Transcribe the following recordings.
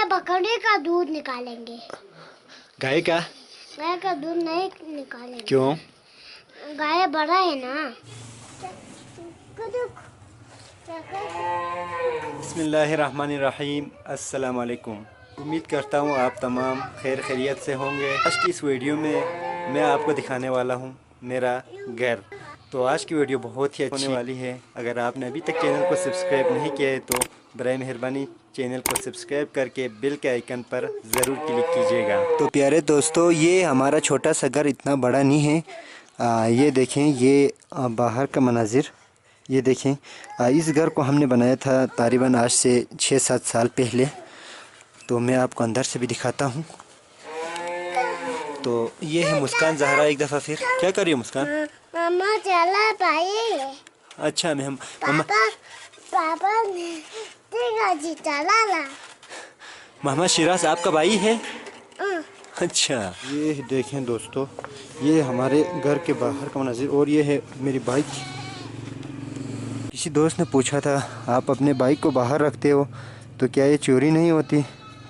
बकरी का दूध निकालेंगे। गाय का? गाय का दूध नहीं निकालेंगे। क्यों? गाय बड़ा है ना। बिस्मिल्लाहिर्रहमानिर्रहीम। अस्सलाम वालेकुम। उम्मीद करता हूँ आप तमाम खैर खैरियत से होंगे। आज की इस वीडियो में मैं आपको दिखाने वाला हूँ मेरा घर। तो आज की वीडियो बहुत ही अच्छी होने वाली है। अगर आपने अभी तक चैनल को सब्सक्राइब नहीं किया है तो बराए मेहरबानी चैनल को सब्सक्राइब करके बेल के आइकन पर ज़रूर क्लिक कीजिएगा। तो प्यारे दोस्तों, ये हमारा छोटा सा घर इतना बड़ा नहीं है। ये देखें, ये बाहर का मनाजिर ये देखें। इस घर को हमने बनाया था तकरीबन आज से 6-7 साल पहले। तो मैं आपको अंदर से भी दिखाता हूँ। तो ये है मुस्कान ज़हरा। एक दफ़ा फिर क्या कर रही है मुस्कान? मामा चला भाई। अच्छा मैं पापा पापा जी चला ला। मोहम्मद शिराज आपका भाई है? अच्छा, ये देखें दोस्तों, ये हमारे घर के बाहर का मंजर और ये है मेरी बाइक। किसी दोस्त ने पूछा था आप अपने बाइक को बाहर रखते हो तो क्या ये चोरी नहीं होती?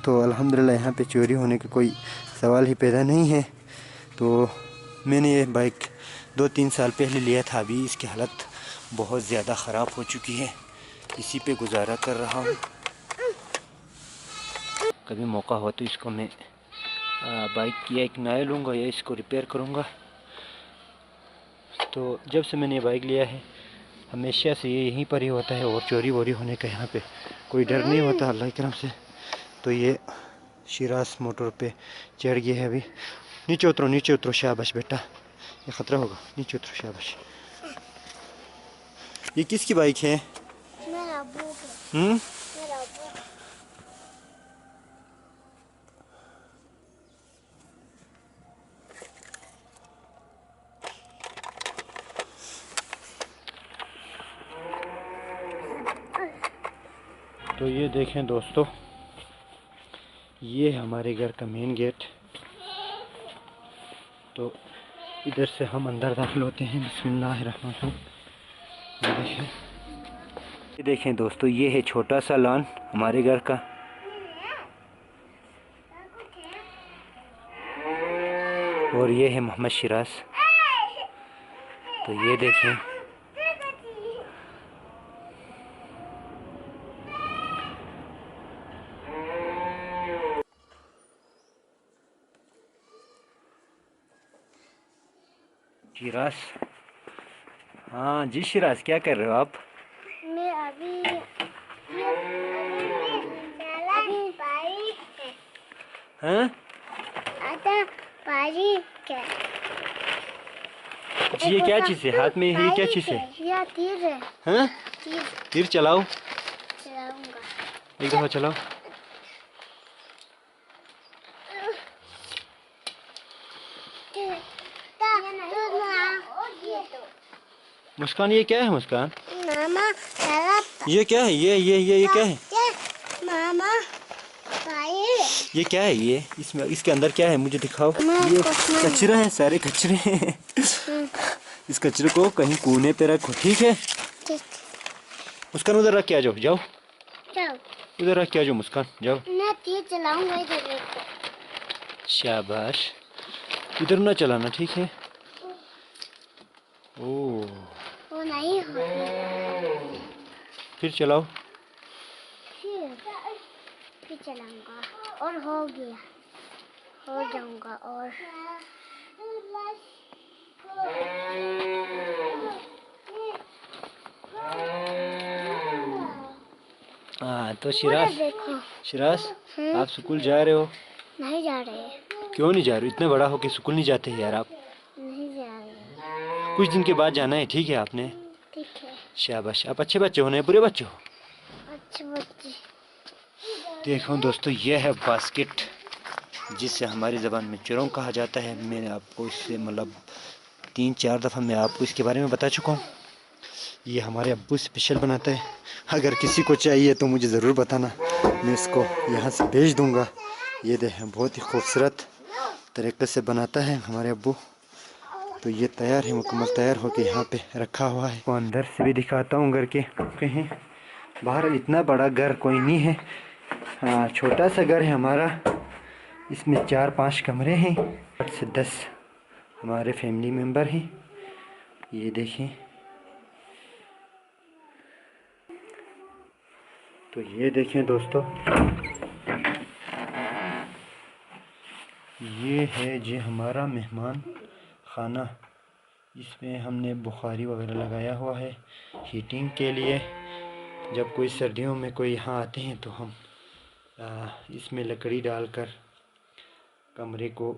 तो अल्हम्दुलिल्लाह यहाँ पे चोरी होने का कोई सवाल ही पैदा नहीं है। तो मैंने ये बाइक 2-3 साल पहले लिया था। अभी इसकी हालत बहुत ज़्यादा ख़राब हो चुकी है। इसी पे गुजारा कर रहा हूँ। कभी मौका हो तो इसको मैं बाइक की एक नया लूँगा या इसको रिपेयर करूँगा। तो जब से मैंने ये बाइक लिया है हमेशा से ये यहीं पर ही होता है और चोरी वोरी होने का यहाँ पे कोई डर नहीं होता अल्लाह की करम से। तो ये शिराज मोटर पे चढ़ गया है। अभी नीचे उतरो शाबाश बेटा, ये ख़तरा होगा। नीचे उतरो शाबाश। ये किसकी बाइक है? मेरा अब्बू है। मेरा अब्बू। तो ये देखें दोस्तों, ये है हमारे घर का मेन गेट। तो इधर से हम अंदर दाखिल होते हैं। बिस्मिल्लाहिर्रहमानिर्रहीम। ये देखें दोस्तों, ये है छोटा सा लॉन हमारे घर का। और ये है मोहम्मद शिराज। तो ये देखें, शिराज। हाँ जी शिराज, क्या कर रहे हो आप? मैं अभी बाइक है। हाँ? आता बाइक है। अच्छा, ये क्या चीज़ है हाथ में? ये क्या चीज़ है? यह तीर है। हाँ? तीर चलाओ, चलाऊंगा। एक दफ़ा चलाओ। मुस्कान, ये क्या है मुस्कान? मामा ये क्या है? ये क्या है? मामा भाई। ये क्या है? ये इसमें इसके अंदर क्या है? मुझे दिखाओ। ये कचरा है, सारे कचरे हैं। इस कचरे को कहीं कोने पे रखो, ठीक है? ठीक। मुस्कान उधर रख के आ जाओ। जाओ जाओ। उधर रख के आ जाओ मुस्कान, जाओ। मैं तीर चलाऊंगा इधर। शाबाश, इधर ना चलाना, ठीक है? ओह, वो नहीं होती। फिर चलाओ। फिर चलाऊंगा और हो गया, हो जाऊंगा। और हाँ तो शिराज आप स्कूल जा रहे हो? नहीं जा रहे। क्यों नहीं जा रहे? इतना बड़ा हो के स्कूल नहीं जाते यार आप? नहीं जा रहे। कुछ दिन के बाद जाना है, ठीक है आपने? ठीक है। शाबाश, आप अच्छे बच्चे हो, नहीं बुरे बच्चे हो। अच्छे बच्चे। देखो दोस्तों, ये है बास्केट, जिसे हमारी ज़बान में चुरंग कहा जाता है। मैंने आपको इससे मतलब 3-4 दफ़ा मैं आपको इसके बारे में बता चुका हूँ। ये हमारे अब्बू स्पेशल बनाता है। अगर किसी को चाहिए तो मुझे ज़रूर बताना, मैं इसको यहाँ से भेज दूँगा। ये देखें, बहुत ही खूबसूरत तरीके से बनाता है हमारे अब्बू। तो ये तैयार है, मुकम्मल तैयार होकर यहाँ पे रखा हुआ है। वो अंदर से भी दिखाता हूँ घर के। कहीं बाहर इतना बड़ा घर कोई नहीं है, हाँ, छोटा सा घर है हमारा। इसमें 4-5 कमरे हैं। 8 से 10 हमारे फैमिली मेम्बर हैं। ये देखें। तो ये देखें दोस्तों, ये है जी हमारा मेहमान खाना। इसमें हमने बुखारी वगैरह लगाया हुआ है हीटिंग के लिए। जब कोई सर्दियों में कोई यहाँ आते हैं तो हम इसमें लकड़ी डालकर कमरे को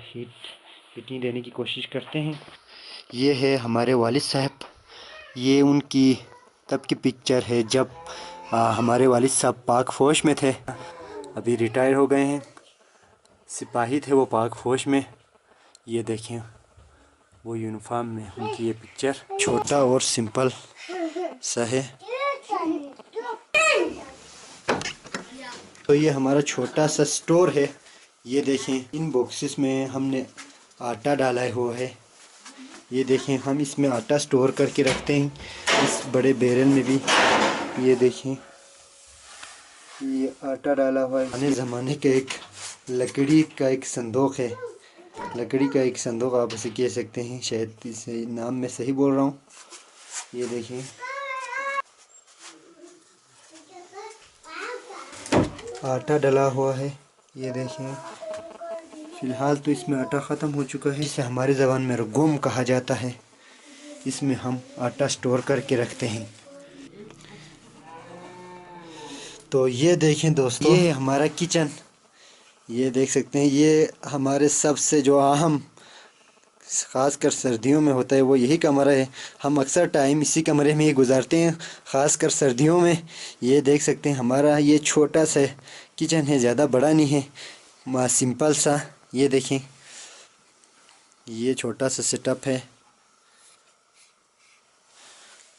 हीटिंग देने की कोशिश करते हैं। ये है हमारे वालिद साहब। ये उनकी तब की पिक्चर है जब हमारे वालिद साहब पाक फ़ौज में थे। अभी रिटायर हो गए हैं, सिपाही थे वो पाक फ़ौज में। ये देखें वो यूनिफॉर्म में उनकी ये पिक्चर। छोटा और सिंपल सा है। तो ये हमारा छोटा सा स्टोर है। ये देखें इन बॉक्सेस में हमने आटा डाला हुआ है। ये देखें हम इसमें आटा स्टोर करके रखते हैं, इस बड़े बैरल में भी। ये देखें ये आटा डाला हुआ है। पुराने ज़माने का एक लकड़ी का एक संदूक है। लकड़ी का एक संदूक आप उसे कह सकते हैं, शायद इसे नाम मैं सही बोल रहा हूँ। ये देखें आटा डला हुआ है। ये देखें फ़िलहाल तो इसमें आटा ख़त्म हो चुका है। इसे हमारी ज़बान में रगूम कहा जाता है। इसमें हम आटा स्टोर करके रखते हैं। तो ये देखें दोस्तों, ये है हमारा किचन। ये देख सकते हैं, ये हमारे सबसे जो अहम ख़ासकर सर्दियों में होता है वो यही कमरा है। हम अक्सर टाइम इसी कमरे में ही गुजारते हैं, ख़ासकर सर्दियों में। ये देख सकते हैं हमारा ये छोटा सा किचन है, ज़्यादा बड़ा नहीं है, सिंपल सा। ये देखें ये छोटा सा सेटअप है।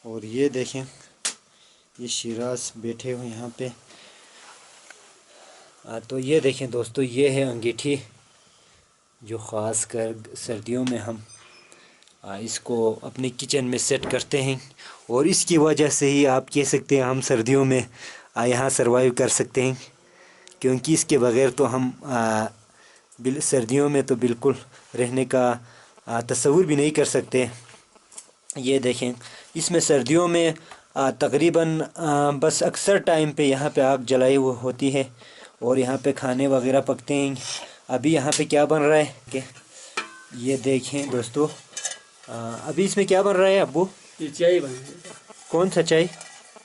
और ये देखें ये शिराज बैठे हुए यहाँ पे। तो ये देखें दोस्तों, ये है अंगीठी जो ख़ास कर सर्दियों में हम इसको अपने किचन में सेट करते हैं। और इसकी वजह से ही आप कह सकते हैं हम सर्दियों में यहाँ सरवाइव कर सकते हैं, क्योंकि इसके बग़ैर तो हम सर्दियों में तो बिल्कुल रहने का तसव्वुर भी नहीं कर सकते। ये देखें इसमें सर्दियों में तकरीबन बस अक्सर टाइम पे यहाँ पे आग जलाई हुई होती है और यहाँ पे खाने वगैरह पकते हैं। अभी यहाँ पे क्या बन रहा है कि ये देखें दोस्तों, अभी इसमें क्या बन रहा है अब्बू? ये चाय बन रही है। कौन सा चाय?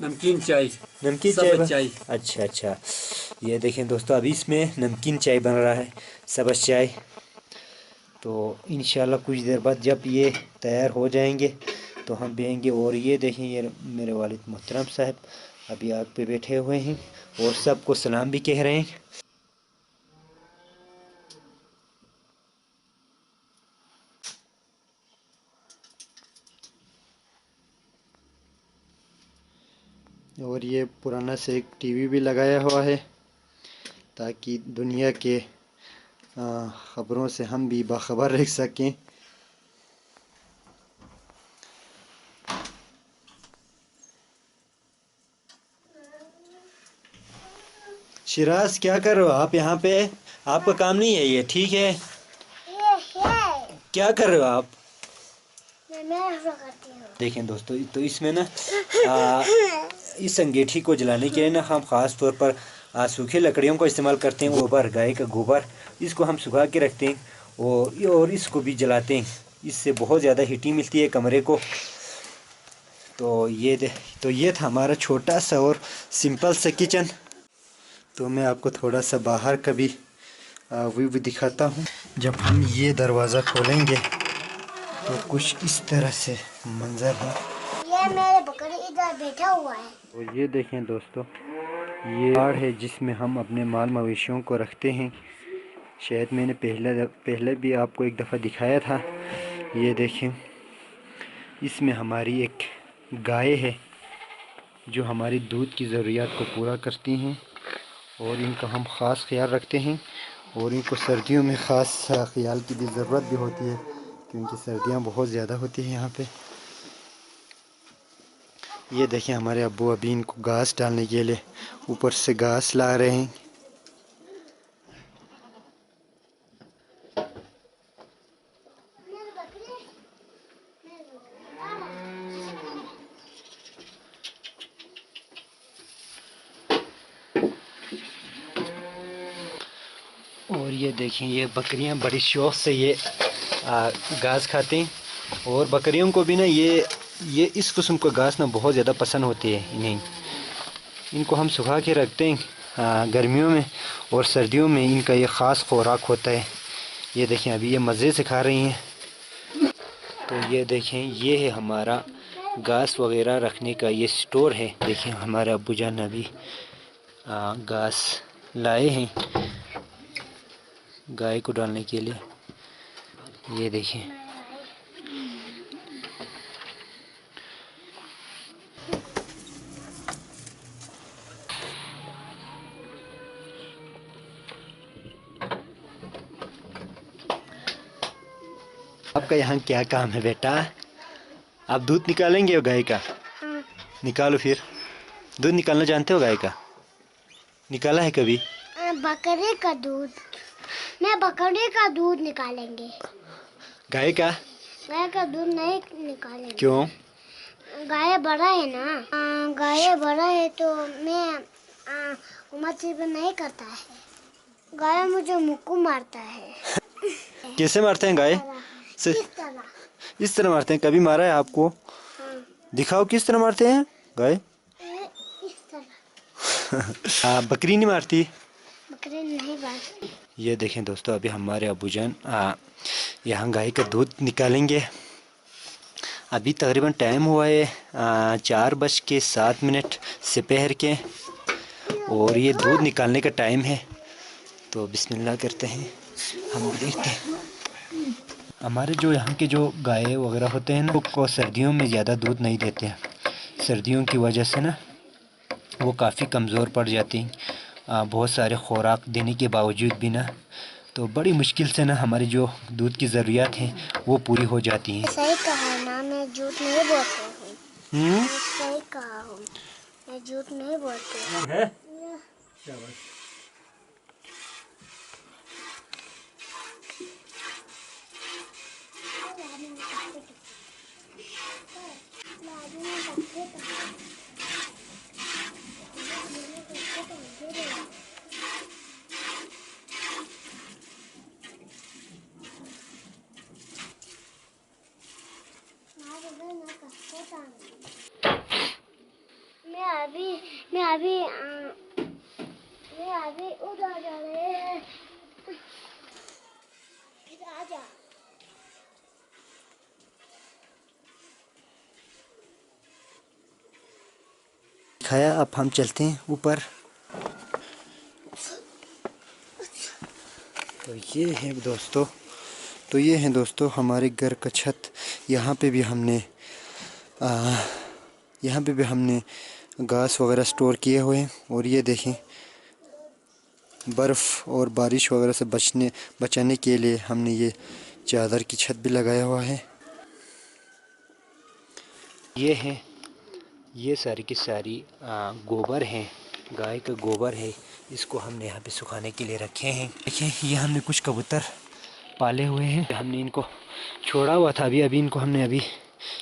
नमकीन चाय। नमकीन चाय। अच्छा अच्छा। ये देखें दोस्तों, अभी इसमें नमकीन चाय बन रहा है, सबस चाय। तो इंशाल्लाह कुछ देर बाद जब ये तैयार हो जाएंगे तो हम पिएंगे। और ये देखें ये मेरे वालिद मोहतरम साहब अभी आग पे बैठे हुए हैं और सबको सलाम भी कह रहे हैं। और ये पुराना से एक टीवी भी लगाया हुआ है ताकि दुनिया के ख़बरों से हम भी बाखबर रह सकें। शिराज क्या कर रहे हो आप यहाँ पे? आपका काम नहीं है ये, ठीक है? क्या कर रहे हो आप? देखें दोस्तों, तो इसमें ना इस अंगीठी को जलाने के लिए ना हम ख़ास तौर पर सूखी लकड़ियों का इस्तेमाल करते हैं। गोबर, गाय का गोबर, इसको हम सुखा के रखते हैं और इसको भी जलाते हैं। इससे बहुत ज़्यादा हीटिंग मिलती है कमरे को। तो ये था हमारा छोटा सा और सिंपल सा किचन। तो मैं आपको थोड़ा सा बाहर का भी व्यू भी दिखाता हूँ। जब हम ये दरवाज़ा खोलेंगे तो कुछ इस तरह से मंजर है। ये मेरे बकरी इधर बैठा हुआ है। तो ये देखें दोस्तों, ये बाड़ है जिसमें हम अपने माल मवेशियों को रखते हैं। शायद मैंने पहले भी आपको एक दफ़ा दिखाया था। ये देखें इसमें हमारी एक गाय है जो हमारी दूध की ज़रूरियात को पूरा करती हैं और इनका हम ख़ास ख्याल रखते हैं। और इनको सर्दियों में ख़ास ख्याल की भी ज़रूरत भी होती है क्योंकि सर्दियाँ बहुत ज़्यादा होती हैं यहाँ पे। ये देखें हमारे अब्बू अभी इनको घास डालने के लिए ऊपर से घास ला रहे हैं। और ये देखें ये बकरियां बड़ी शौक़ से ये घास खाती हैं। और बकरियों को भी ना ये इस किस्म का घास ना बहुत ज़्यादा पसंद होती है इन्हें। इनको हम सुखा के रखते हैं गर्मियों में, और सर्दियों में इनका ये ख़ास खुराक होता है। ये देखें अभी ये मज़े से खा रही हैं। तो ये देखें ये है हमारा घास वगैरह रखने का ये स्टोर है। देखें हमारे अब्बू जान अभी घास लाए हैं गाय को डालने के लिए। ये देखें आपका यहाँ क्या काम है बेटा? आप दूध निकालेंगे गाय का? हाँ। निकालो फिर। दूध निकालना जानते हो गाय का? निकाला है कभी? बकरे का दूध, मैं बकरे का दूध निकालेंगे। गाय का? गाय का दूध नहीं निकालेंगे। क्यों? गाय बड़ा है ना। गाय बड़ा है तो मैं उम्र नहीं करता है। गाय मुझे मुक्कू मारता है। कैसे मारते हैं गाय? इस तरह मारते हैं। कभी मारा है आपको? हाँ। दिखाओ किस तरह मारते हैं गाय। इस तरह। बकरी नहीं मारती? बकरी नहीं मारती। ये देखें दोस्तों अभी हमारे अबूजान यहाँ गाय का दूध निकालेंगे। अभी तकरीबन टाइम हुआ है 4:07 दोपहर के, और ये दूध निकालने का टाइम है। तो बिस्मिल्लाह करते हैं, हम देखते हैं। हमारे जो यहाँ के जो गाय वगैरह होते हैं ना, वो सर्दियों में ज़्यादा दूध नहीं देते हैं। सर्दियों की वजह से ना वो काफ़ी कमज़ोर पड़ जाती हैं, बहुत सारे खुराक देने के बावजूद भी ना। तो बड़ी मुश्किल से ना हमारी जो दूध की ज़रूरियात हैं वो पूरी हो जाती हैं। सही कहा ना, मैं झूठ नहीं बोलती हूँ। सही कहा हूँ, मैं झूठ नहीं बोलती हूँ। मैं अभी उधर जा रहे हैं। आजा। खाया, अब हम चलते हैं ऊपर। तो ये है दोस्तों हमारे घर का छत। यहाँ पे भी हमने घास वगैरह स्टोर किए हुए हैं। और ये देखें बर्फ़ और बारिश वगैरह से बचाने के लिए हमने ये चादर की छत भी लगाया हुआ है। ये सारी की सारी गोबर हैं, गाय का गोबर है। इसको हमने यहाँ पे सुखाने के लिए रखे हैं। देखिए ये हमने कुछ कबूतर पाले हुए हैं। हमने इनको छोड़ा हुआ था, अभी इनको हमने अभी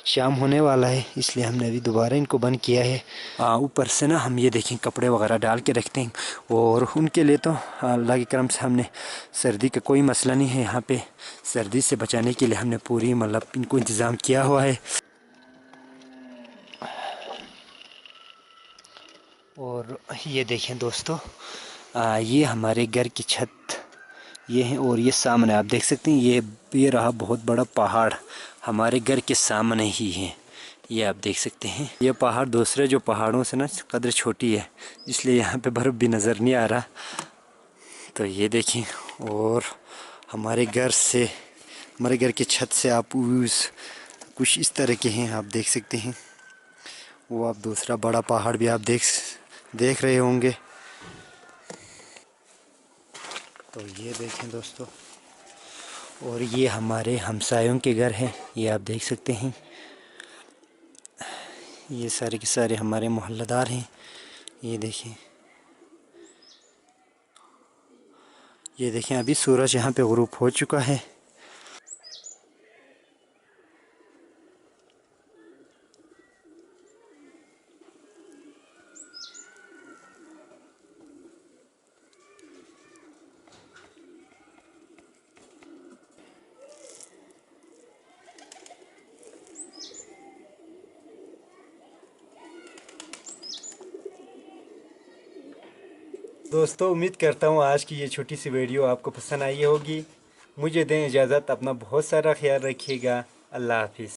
शाम होने वाला है इसलिए हमने अभी दोबारा इनको बंद किया है। ऊपर से ना हम ये देखें कपड़े वगैरह डाल के रखते हैं। और उनके लिए तो अल्लाह के करम से हमने सर्दी का कोई मसला नहीं है। यहाँ पे सर्दी से बचाने के लिए हमने पूरी मतलब इनको इंतज़ाम किया हुआ है। और ये देखें दोस्तों ये हमारे घर की छत ये है। और ये सामने आप देख सकते हैं ये रहा बहुत बड़ा पहाड़ हमारे घर के सामने ही है। ये आप देख सकते हैं ये पहाड़ दूसरे जो पहाड़ों से ना कदर छोटी है, इसलिए यहाँ पे बर्फ़ भी नज़र नहीं आ रहा। तो ये देखें, और हमारे घर के छत से आप कुछ इस तरह के हैं, आप देख सकते हैं। वो आप दूसरा बड़ा पहाड़ भी आप देख रहे होंगे। तो ये देखें दोस्तों, और ये हमारे हमसायों के घर हैं, ये आप देख सकते हैं। ये सारे के सारे हमारे मोहल्लेदार हैं। ये देखें, ये देखें, अभी सूरज यहाँ पे गुरूब हो चुका है। दोस्तों, उम्मीद करता हूँ आज की ये छोटी सी वीडियो आपको पसंद आई होगी। मुझे दें इजाज़त, अपना बहुत सारा ख्याल रखिएगा। अल्लाह हाफिज़।